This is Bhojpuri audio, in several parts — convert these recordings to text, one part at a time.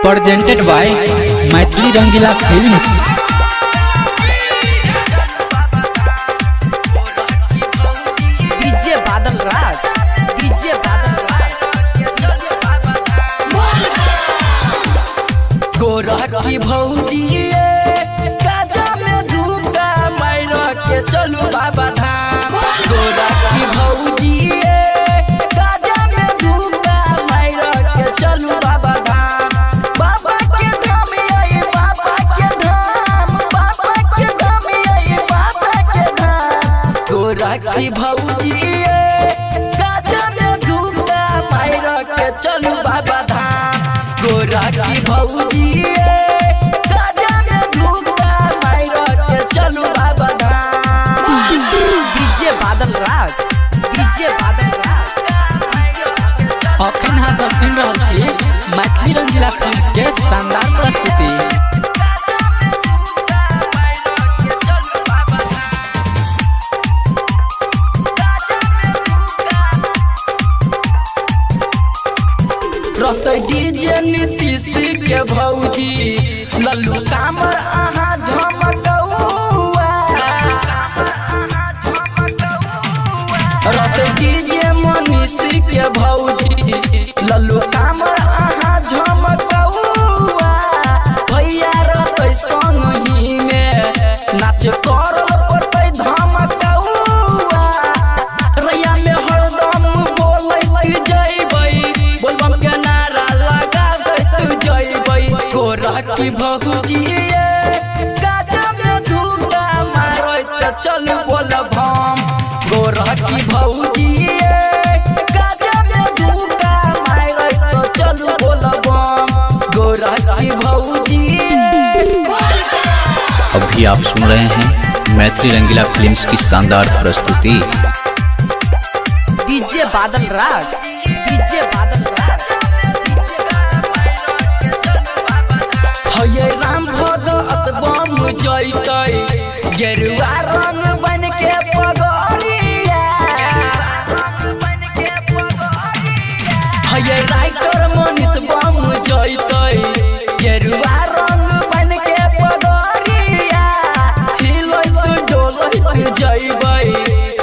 presented by Maithili Rangila Films। DJ Badal Raj, DJ Badal Raj, Gorakh की भौजी काजा में धूका मायरा के चलू बाबा धाम। गोरख की भौजी काजा में धूका मायरा के चलू बाबा धाम। बाबा के धाम आई बाबा के धाम, बाबा के धाम आई बाबा के धाम। गोरख की भौजी काजा में धूका मायरा के चलू बाबा धाम। गोरख की भौजी काजा में धूका मायरा के चलू बाबा धाम। डीजे बादल राज, डीजे बादल राज। अखन अहाँ सब सुन रहल छी मैथिली रंगीला फिल्म्स के शानदार प्रस्तुति। रहते डीजे नीतीश के भौजी लल्लू कामर अहाँ झमकौआ। रहते डीजे मनीष के भौजी लल्लू कामर अहाँ झमकौआ। भैया रहते संगी में नाच करल पड़ते धमकौआ। रैया में हरदम बोलैत जइबै, बोलबम के नारा लगाबैत जइबै। गोरख की भौजी काजा में धूका मारैत चलू बोलबम। गोरख की भौजी काजा में धूका मारैत चलू बोलबम। गोरख की भौजी। अभी आप सुन रहे हैं मैथिली रंगीला फिल्म्स की शानदार प्रस्तुति। डीजे बादल राज, डीजे बादल राज। हये राम भगत बम जइतै गेरुआ रंग बन के पगड़िया। हये राइटर मनीष बम जइतै गेरुआ रंग बन के पगड़िया। हिलैत डोलैत जइबै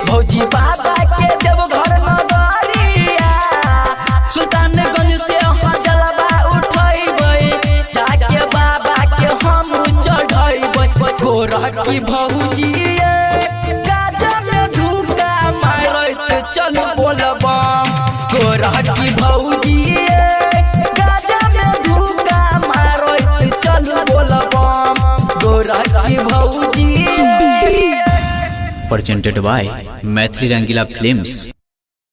भौजी बाबा के देवघर नगरिया। सुल्तानगंज से हम जलवा उठैबै, जाके बाबा के हम चढ़ैबै। गोरख की भौजी काजा में धूका मारैत चलू बोलबम। गोरख की भौजी काजा में धूका मारैत चलू बोलबम। गोरख की भौजी। presented by Maithili Rangila Films।